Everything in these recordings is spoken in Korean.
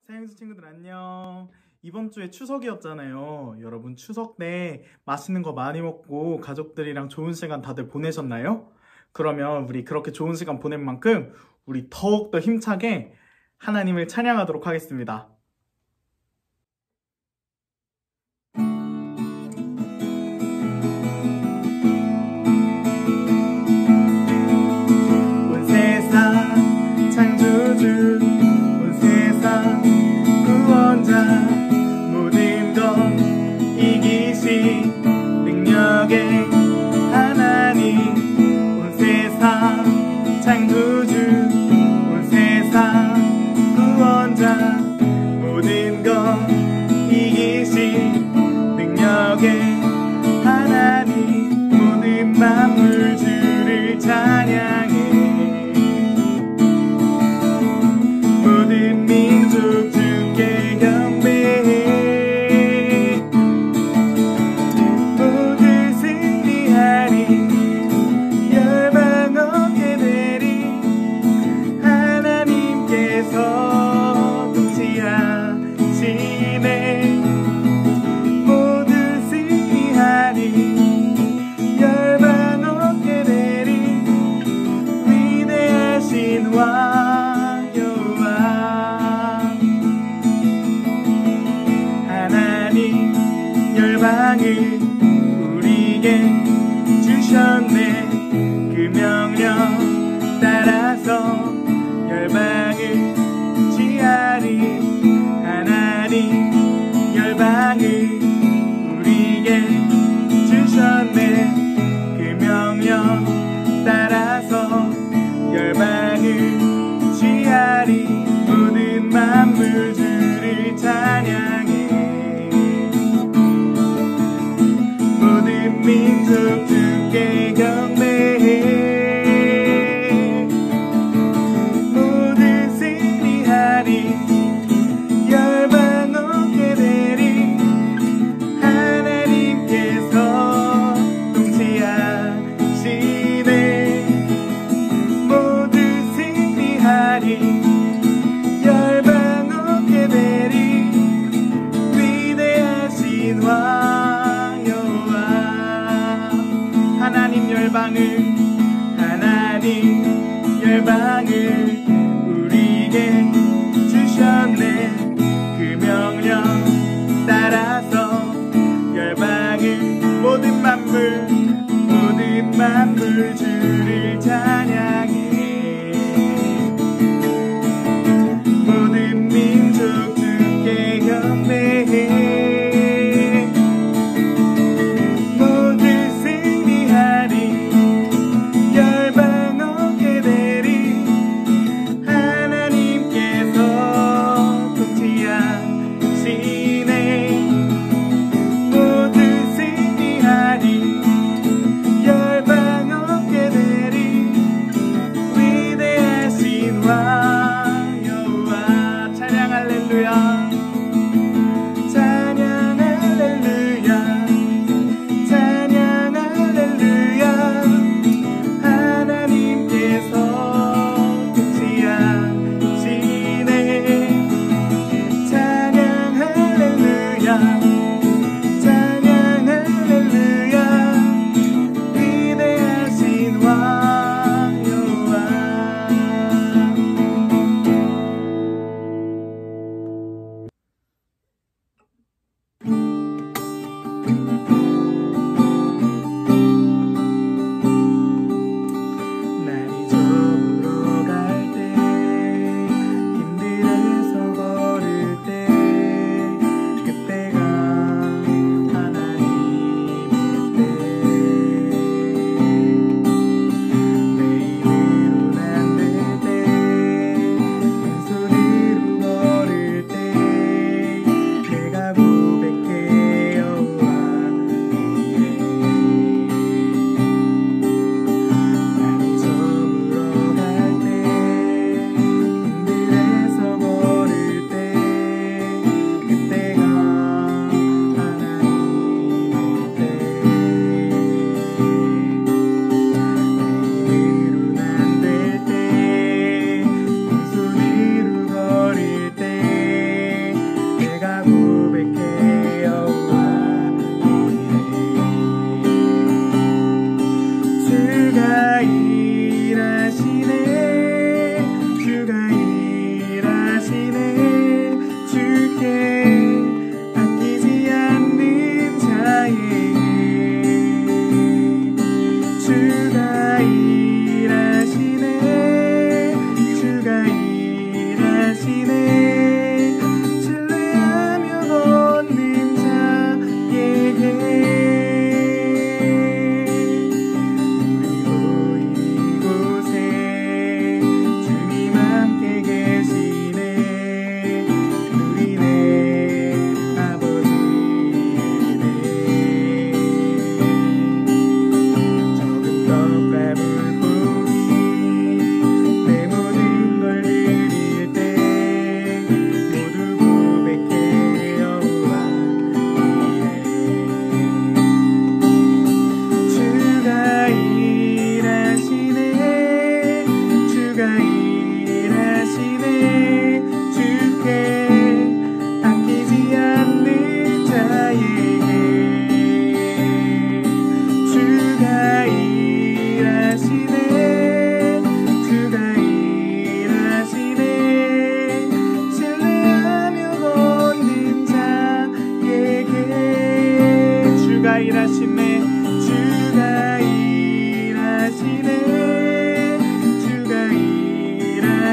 사양수 친구들 안녕. 이번 주에 추석이었잖아요. 여러분 추석 때 맛있는 거 많이 먹고 가족들이랑 좋은 시간 다들 보내셨나요? 그러면 우리 그렇게 좋은 시간 보낸 만큼 우리 더욱더 힘차게 하나님을 찬양하도록 하겠습니다. 온 세상 창조주, 온 세상 구원자, 모든 것 이기신 능력의 하나님. 온 세상 창조주, 온 세상 구원자, 모든 것 이기신 능력의 하나님. 모든 만물 주를 찬양해. 모든 민족 주께 경배해. 모두 승리하리, 열방 얻게 되리. 하나님께서 통치하시네. 모두 승리하리, 열방 얻게 되리. 위대하신 왕 여호와 하나님, 열방을 우리에게 주셨네. 그 명령 따라서 열방을 지하리. 하나님, 열방을 우리에게 주셨네. 그 명령 따라서 열방을 지하리. 모든 만물 주를 찬양해. 모든 민족 주께 경배해. 모두 승리하리, 열방 얻게 되리. 하나님께서 통치하시네. 모두 승리하리, 열방 얻게 되리. 위대하신 왕 여호와 하나님, 열방을 우리에게 주셨네. 그 명령 따라서 열방을 모든 만물 주를 찬양해. 모든 민족 주께 경배해. 모두 승리하리, 열방 얻게 되리.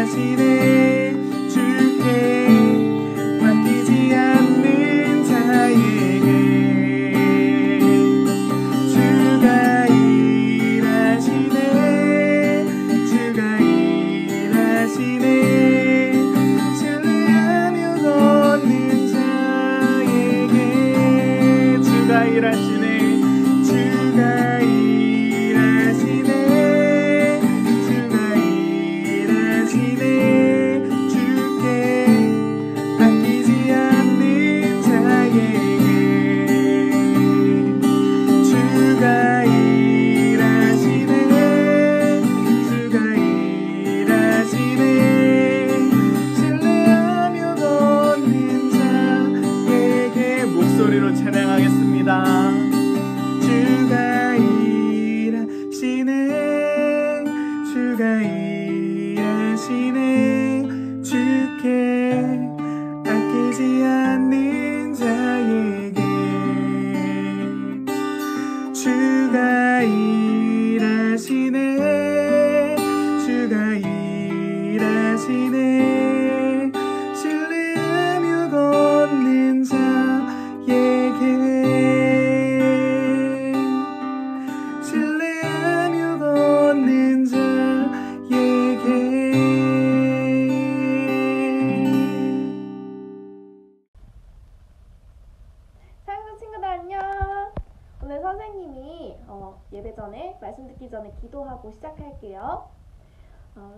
일하시네 주께 맡기지 않는 자에게 주가 일하시네 주가 일하시네 신뢰하며 걷는 자에게 주가 일하시네 주가 일하시네 주가 일하시네 주께 맡기지 않는 자에게 주가 일하시네 주가 일하시네 신뢰하며 걷는 자에게 목소리로 찬양하겠습니다. 주가 일하시네 주가 일하시네 주께 아끼지 않는 자에게 주가 일하시네 주가 일하시네 신뢰하며 걷는 자에게 신뢰하며 걷는 자에게 사랑하는 친구들 안녕. 오늘 선생님이 예배 전에 말씀 듣기 전에 기도하고 시작할게요.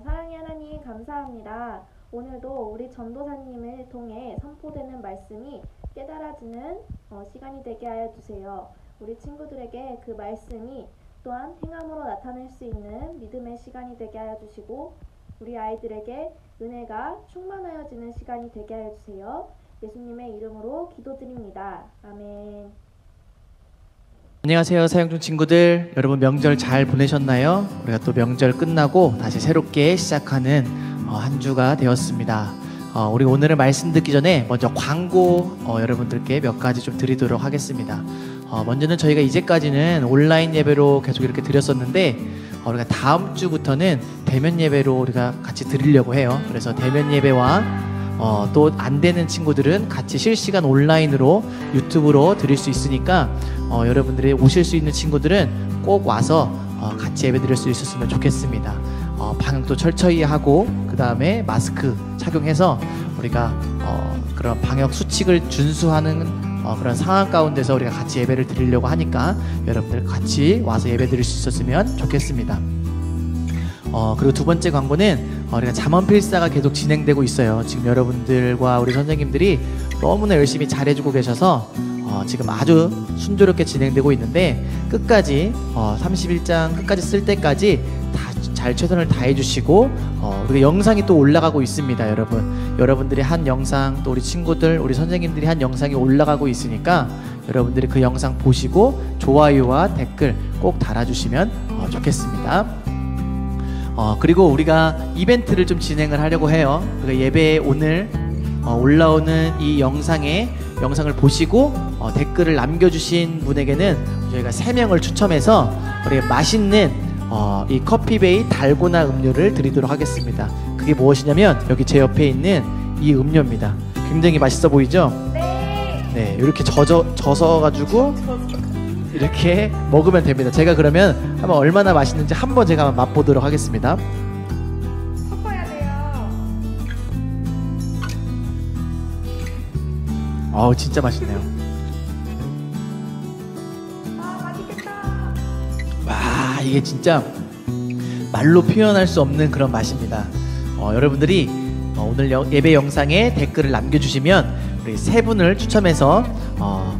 사랑의 하나님 감사합니다. 오늘도 우리 전도사님을 통해 선포되는 말씀이 깨달아지는 시간이 되게 하여 주세요. 우리 친구들에게 그 말씀이 또한 행함으로 나타낼 수 있는 믿음의 시간이 되게 하여 주시고 우리 아이들에게 은혜가 충만하여지는 시간이 되게 하여 주세요. 예수님의 이름으로 기도드립니다. 아멘. 안녕하세요 사역중 친구들, 여러분 명절 잘 보내셨나요? 우리가 또 명절 끝나고 다시 새롭게 시작하는 한 주가 되었습니다. 우리 오늘은 말씀 듣기 전에 먼저 광고 여러분들께 몇 가지 좀 드리도록 하겠습니다. 먼저는 저희가 이제까지는 온라인 예배로 계속 이렇게 드렸었는데 우리가 다음 주부터는 대면 예배로 우리가 같이 드리려고 해요. 그래서 대면 예배와 또 안 되는 친구들은 같이 실시간 온라인으로 유튜브로 드릴 수 있으니까 여러분들이 오실 수 있는 친구들은 꼭 와서 같이 예배 드릴 수 있었으면 좋겠습니다. 방역도 철저히 하고 그 다음에 마스크 착용해서 우리가 그런 방역 수칙을 준수하는 그런 상황 가운데서 우리가 같이 예배를 드리려고 하니까 여러분들 같이 와서 예배 드릴 수 있었으면 좋겠습니다. 그리고 두 번째 광고는 우리가 잠언 필사가 계속 진행되고 있어요. 지금 여러분들과 우리 선생님들이 너무나 열심히 잘해주고 계셔서 지금 아주 순조롭게 진행되고 있는데 끝까지 31장 끝까지 쓸 때까지 다 잘 최선을 다해주시고 우리가 영상이 또 올라가고 있습니다. 여러분들이 한 영상, 또 우리 친구들, 우리 선생님들이 한 영상이 올라가고 있으니까 여러분들이 그 영상 보시고 좋아요와 댓글 꼭 달아주시면 좋겠습니다. 그리고 우리가 이벤트를 좀 진행을 하려고 해요. 우리가 예배에 오늘 올라오는 이 영상을 보시고 댓글을 남겨주신 분에게는 저희가 3명을 추첨해서 우리가 맛있는 이 커피베이 달고나 음료를 드리도록 하겠습니다. 그게 무엇이냐면 여기 제 옆에 있는 이 음료입니다. 굉장히 맛있어 보이죠? 네, 이렇게 져서가지고 이렇게 먹으면 됩니다. 제가 그러면 한번 얼마나 맛있는지 한번 제가 한번 맛보도록 하겠습니다. 섞어야 돼요. 진짜 맛있네요. 맛있겠다. 와, 이게 진짜 말로 표현할 수 없는 그런 맛입니다. 여러분들이 오늘 예배 영상에 댓글을 남겨주시면 우리 3분을 추첨해서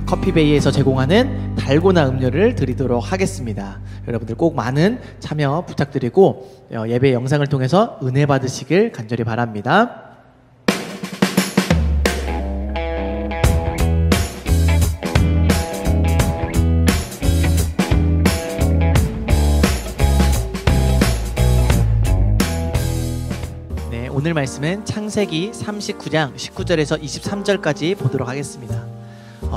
커피베이에서 제공하는 달고나 음료를 드리도록 하겠습니다. 여러분들 꼭 많은 참여 부탁드리고 예배 영상을 통해서 은혜 받으시길 간절히 바랍니다. 오늘 말씀은 창세기 39장 19절에서 23절까지 보도록 하겠습니다.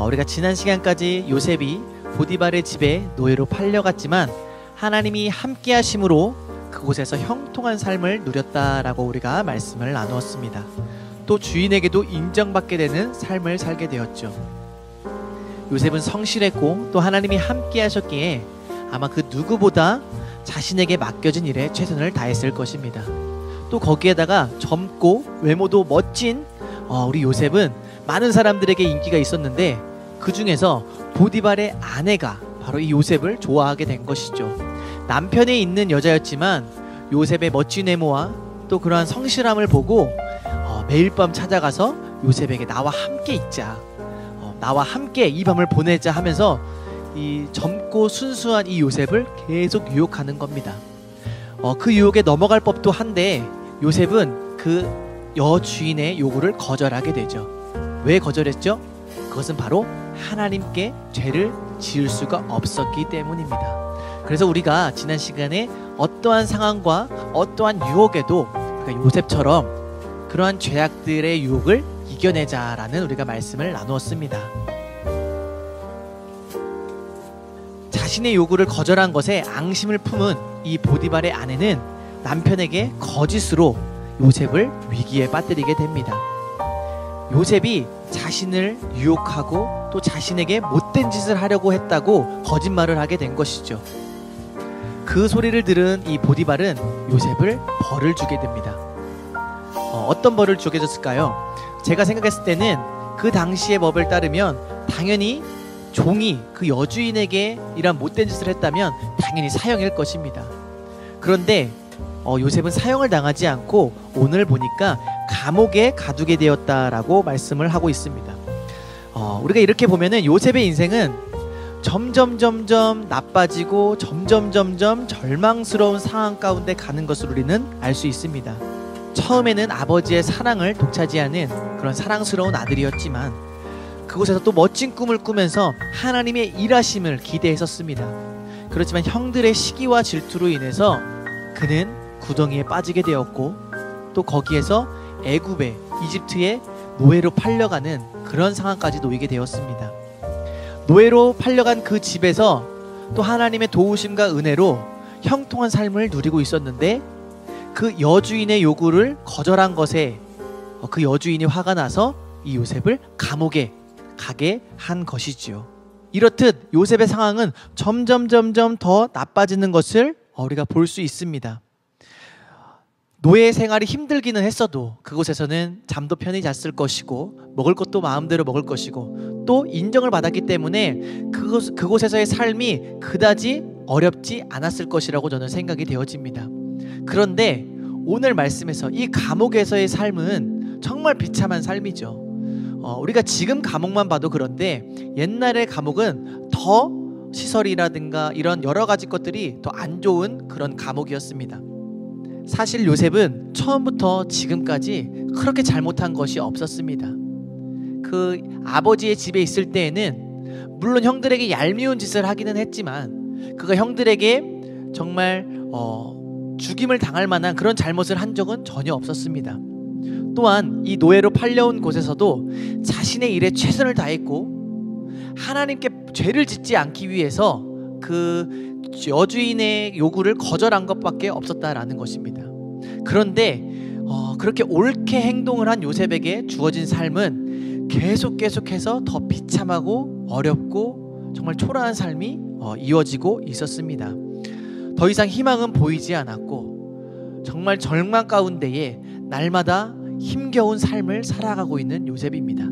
우리가 지난 시간까지 요셉이 보디발의 집에 노예로 팔려갔지만 하나님이 함께 하심으로 그곳에서 형통한 삶을 누렸다라고 우리가 말씀을 나누었습니다. 또 주인에게도 인정받게 되는 삶을 살게 되었죠. 요셉은 성실했고 또 하나님이 함께 하셨기에 아마 그 누구보다 자신에게 맡겨진 일에 최선을 다했을 것입니다. 또 거기에다가 젊고 외모도 멋진 우리 요셉은 많은 사람들에게 인기가 있었는데 그 중에서 보디발의 아내가 바로 이 요셉을 좋아하게 된 것이죠. 남편에 있는 여자였지만 요셉의 멋진 외모와 또 그러한 성실함을 보고 매일 밤 찾아가서 요셉에게 나와 함께 있자, 나와 함께 이 밤을 보내자 하면서 이 젊고 순수한 이 요셉을 계속 유혹하는 겁니다. 그 유혹에 넘어갈 법도 한데 요셉은 그 여주인의 요구를 거절하게 되죠. 왜 거절했죠? 그것은 바로 하나님께 죄를 지을 수가 없었기 때문입니다. 그래서 우리가 지난 시간에 어떠한 상황과 어떠한 유혹에도 요셉처럼 그러한 죄악들의 유혹을 이겨내자라는 우리가 말씀을 나누었습니다. 자신의 요구를 거절한 것에 앙심을 품은 이 보디발의 아내는 남편에게 거짓으로 요셉을 위기에 빠뜨리게 됩니다. 요셉이 자신을 유혹하고 또 자신에게 못된 짓을 하려고 했다고 거짓말을 하게 된 것이죠. 그 소리를 들은 이 보디발은 요셉을 벌을 주게 됩니다. 어떤 벌을 주게 줬을까요? 제가 생각했을 때는 그 당시의 법을 따르면 당연히 종이 그 여주인에게 이런 못된 짓을 했다면 당연히 사형일 것입니다. 그런데 요셉은 사형을 당하지 않고 오늘 보니까 감옥에 가두게 되었다라고 말씀을 하고 있습니다. 우리가 이렇게 보면은 요셉의 인생은 점점 나빠지고 점점 절망스러운 상황 가운데 가는 것을 우리는 알 수 있습니다. 처음에는 아버지의 사랑을 독차지하는 그런 사랑스러운 아들이었지만 그곳에서 또 멋진 꿈을 꾸면서 하나님의 일하심을 기대했었습니다. 그렇지만 형들의 시기와 질투로 인해서 그는 구덩이에 빠지게 되었고 또 거기에서 애굽에 이집트에 노예로 팔려가는 그런 상황까지 놓이게 되었습니다. 노예로 팔려간 그 집에서 또 하나님의 도우심과 은혜로 형통한 삶을 누리고 있었는데 그 여주인의 요구를 거절한 것에 그 여주인이 화가 나서 이 요셉을 감옥에 가게 한 것이지요. 이렇듯 요셉의 상황은 점점 더 나빠지는 것을 우리가 볼 수 있습니다. 노예 생활이 힘들기는 했어도 그곳에서는 잠도 편히 잤을 것이고 먹을 것도 마음대로 먹을 것이고 또 인정을 받았기 때문에 그곳에서의 삶이 그다지 어렵지 않았을 것이라고 저는 생각이 되어집니다. 그런데 오늘 말씀에서 이 감옥에서의 삶은 정말 비참한 삶이죠. 우리가 지금 감옥만 봐도 그런데 옛날의 감옥은 더 시설이라든가 이런 여러 가지 것들이 더 안 좋은 그런 감옥이었습니다. 사실 요셉은 처음부터 지금까지 그렇게 잘못한 것이 없었습니다. 그 아버지의 집에 있을 때에는 물론 형들에게 얄미운 짓을 하기는 했지만 그가 형들에게 정말 죽임을 당할 만한 그런 잘못을 한 적은 전혀 없었습니다. 또한 이 노예로 팔려온 곳에서도 자신의 일에 최선을 다했고 하나님께 죄를 짓지 않기 위해서 그 여주인의 요구를 거절한 것밖에 없었다라는 것입니다. 그런데 그렇게 옳게 행동을 한 요셉에게 주어진 삶은 계속해서 더 비참하고 어렵고 정말 초라한 삶이 이어지고 있었습니다. 더 이상 희망은 보이지 않았고 정말 절망 가운데에 날마다 힘겨운 삶을 살아가고 있는 요셉입니다.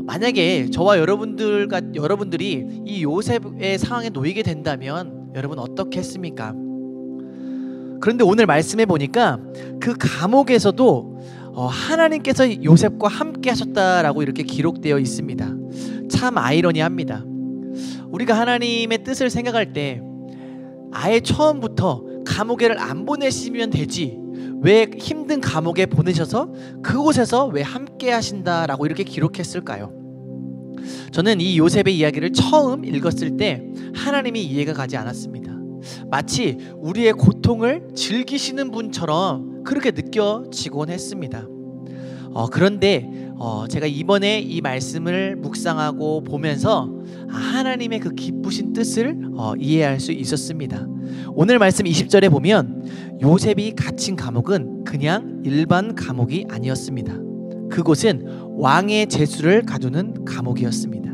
만약에 저와 여러분들이 이 요셉의 상황에 놓이게 된다면 여러분 어떻게 했습니까? 그런데 오늘 말씀해 보니까 그 감옥에서도 하나님께서 요셉과 함께 하셨다라고 이렇게 기록되어 있습니다. 참 아이러니합니다. 우리가 하나님의 뜻을 생각할 때 아예 처음부터 감옥에를 안 보내시면 되지 왜 힘든 감옥에 보내셔서 그곳에서 왜 함께 하신다라고 이렇게 기록했을까요? 저는 이 요셉의 이야기를 처음 읽었을 때 하나님이 이해가 가지 않았습니다. 마치 우리의 고통을 즐기시는 분처럼 그렇게 느껴지곤 했습니다. 그런데 제가 이번에 이 말씀을 묵상하고 보면서 하나님의 그 기쁘신 뜻을 이해할 수 있었습니다. 오늘 말씀 20절에 보면 요셉이 갇힌 감옥은 그냥 일반 감옥이 아니었습니다. 그곳은 왕의 제수를 가두는 감옥이었습니다.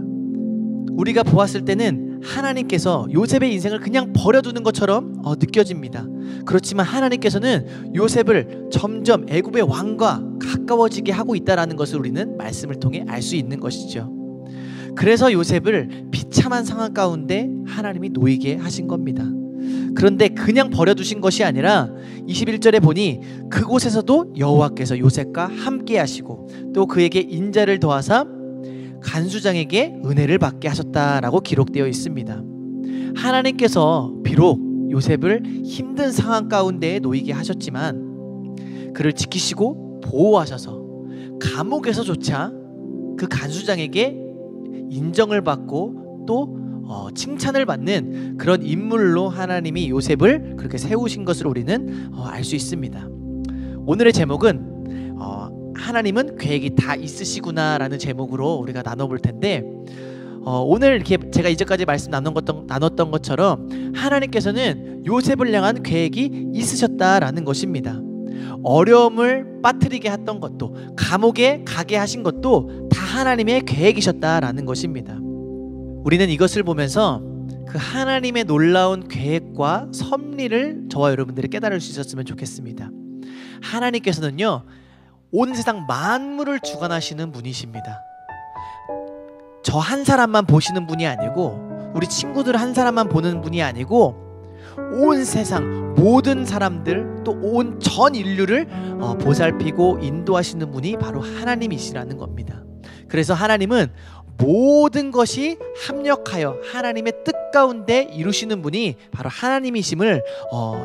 우리가 보았을 때는 하나님께서 요셉의 인생을 그냥 버려두는 것처럼 느껴집니다. 그렇지만 하나님께서는 요셉을 점점 애굽의 왕과 가까워지게 하고 있다는 것을 우리는 말씀을 통해 알 수 있는 것이죠. 그래서 요셉을 비참한 상황 가운데 하나님이 놓이게 하신 겁니다. 그런데 그냥 버려두신 것이 아니라 21절에 보니 그곳에서도 여호와께서 요셉과 함께 하시고 또 그에게 인자를 더하사 간수장에게 은혜를 받게 하셨다라고 기록되어 있습니다. 하나님께서 비록 요셉을 힘든 상황 가운데에 놓이게 하셨지만 그를 지키시고 보호하셔서 감옥에서조차 그 간수장에게 인정을 받고 또 칭찬을 받는 그런 인물로 하나님이 요셉을 그렇게 세우신 것을 우리는 알 수 있습니다. 오늘의 제목은 하나님은 계획이 다 있으시구나 라는 제목으로 우리가 나눠볼 텐데 오늘 이렇게 제가 이제까지 말씀 나눴던 것처럼 하나님께서는 요셉을 향한 계획이 있으셨다라는 것입니다. 어려움을 빠뜨리게 했던 것도 감옥에 가게 하신 것도 다 하나님의 계획이셨다라는 것입니다. 우리는 이것을 보면서 그 하나님의 놀라운 계획과 섭리를 저와 여러분들이 깨달을 수 있었으면 좋겠습니다. 하나님께서는요 온 세상 만물을 주관하시는 분이십니다. 저 한 사람만 보시는 분이 아니고 우리 친구들 한 사람만 보는 분이 아니고 온 세상 모든 사람들 또 온 전 인류를 보살피고 인도하시는 분이 바로 하나님이시라는 겁니다. 그래서 하나님은 모든 것이 합력하여 하나님의 뜻 가운데 이루시는 분이 바로 하나님이심을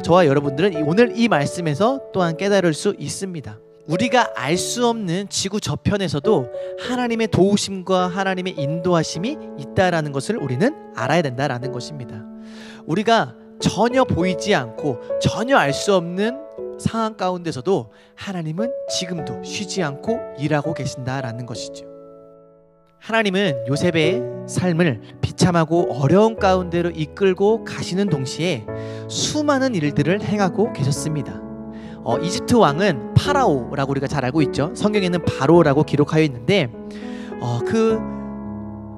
저와 여러분들은 오늘 이 말씀에서 또한 깨달을 수 있습니다. 우리가 알 수 없는 지구 저편에서도 하나님의 도우심과 하나님의 인도하심이 있다라는 것을 우리는 알아야 된다라는 것입니다. 우리가 전혀 보이지 않고 전혀 알 수 없는 상황 가운데서도 하나님은 지금도 쉬지 않고 일하고 계신다라는 것이죠. 하나님은 요셉의 삶을 비참하고 어려운 가운데로 이끌고 가시는 동시에 수많은 일들을 행하고 계셨습니다. 이집트 왕은 파라오라고 우리가 잘 알고 있죠. 성경에는 바로라고 기록하여 있는데 그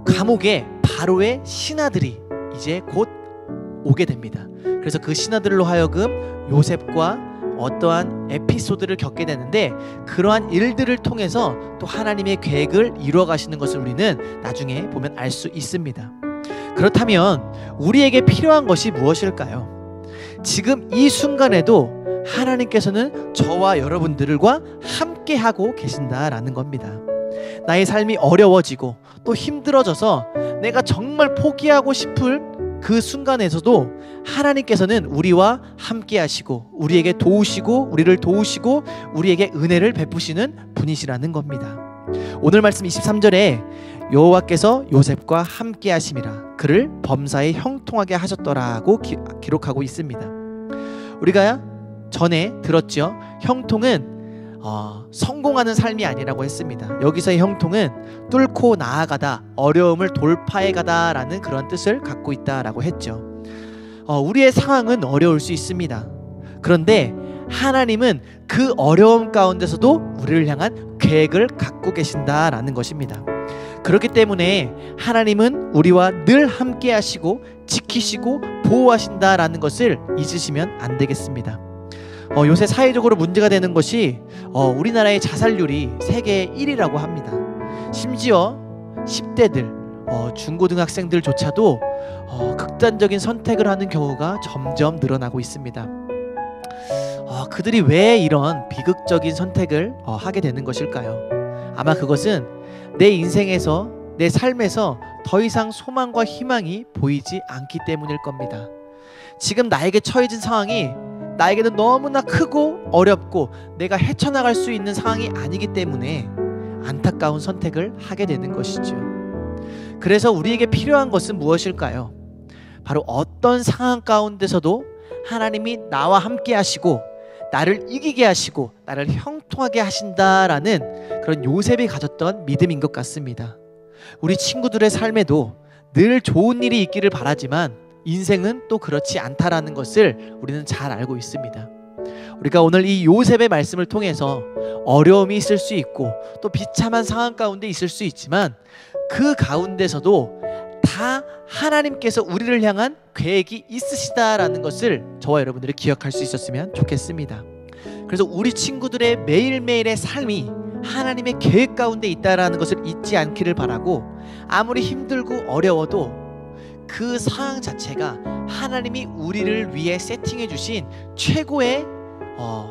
감옥에 바로의 신하들이 이제 곧 오게 됩니다. 그래서 그 신하들로 하여금 요셉과 어떠한 에피소드를 겪게 되는데 그러한 일들을 통해서 또 하나님의 계획을 이루어 가시는 것을 우리는 나중에 보면 알 수 있습니다. 그렇다면 우리에게 필요한 것이 무엇일까요? 지금 이 순간에도 하나님께서는 저와 여러분들과 함께 하고 계신다라는 겁니다. 나의 삶이 어려워지고 또 힘들어져서 내가 정말 포기하고 싶을 그 순간에서도 하나님께서는 우리와 함께 하시고 우리에게 도우시고 우리를 도우시고 우리에게 은혜를 베푸시는 분이시라는 겁니다. 오늘 말씀 23절에 여호와께서 요셉과 함께 하심이라 그를 범사에 형통하게 하셨더라고 기록하고 있습니다. 우리가 전에 들었죠. 형통은 성공하는 삶이 아니라고 했습니다. 여기서의 형통은 뚫고 나아가다, 어려움을 돌파해 가다라는 그런 뜻을 갖고 있다라고 했죠. 우리의 상황은 어려울 수 있습니다. 그런데 하나님은 그 어려움 가운데서도 우리를 향한 계획을 갖고 계신다라는 것입니다. 그렇기 때문에 하나님은 우리와 늘 함께 하시고 지키시고 보호하신다라는 것을 잊으시면 안 되겠습니다. 요새 사회적으로 문제가 되는 것이 우리나라의 자살률이 세계 1위라고 합니다. 심지어 10대들, 중고등학생들조차도 극단적인 선택을 하는 경우가 점점 늘어나고 있습니다. 그들이 왜 이런 비극적인 선택을 하게 되는 것일까요? 아마 그것은 내 인생에서 내 삶에서 더 이상 소망과 희망이 보이지 않기 때문일 겁니다. 지금 나에게 처해진 상황이 나에게는 너무나 크고 어렵고 내가 헤쳐나갈 수 있는 상황이 아니기 때문에 안타까운 선택을 하게 되는 것이죠. 그래서 우리에게 필요한 것은 무엇일까요? 바로 어떤 상황 가운데서도 하나님이 나와 함께 하시고 나를 이기게 하시고 나를 형통하게 하신다라는 그런 요셉이 가졌던 믿음인 것 같습니다. 우리 친구들의 삶에도 늘 좋은 일이 있기를 바라지만 인생은 또 그렇지 않다라는 것을 우리는 잘 알고 있습니다. 우리가 오늘 이 요셉의 말씀을 통해서 어려움이 있을 수 있고 또 비참한 상황 가운데 있을 수 있지만 그 가운데서도 다 하나님께서 우리를 향한 계획이 있으시다라는 것을 저와 여러분들이 기억할 수 있었으면 좋겠습니다. 그래서 우리 친구들의 매일매일의 삶이 하나님의 계획 가운데 있다라는 것을 잊지 않기를 바라고, 아무리 힘들고 어려워도 그 상황 자체가 하나님이 우리를 위해 세팅해 주신 최고의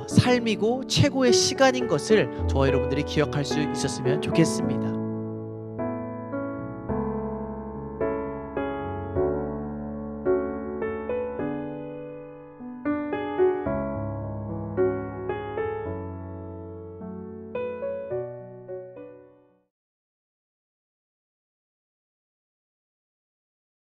삶이고 최고의 시간인 것을 저와 여러분들이 기억할 수 있었으면 좋겠습니다.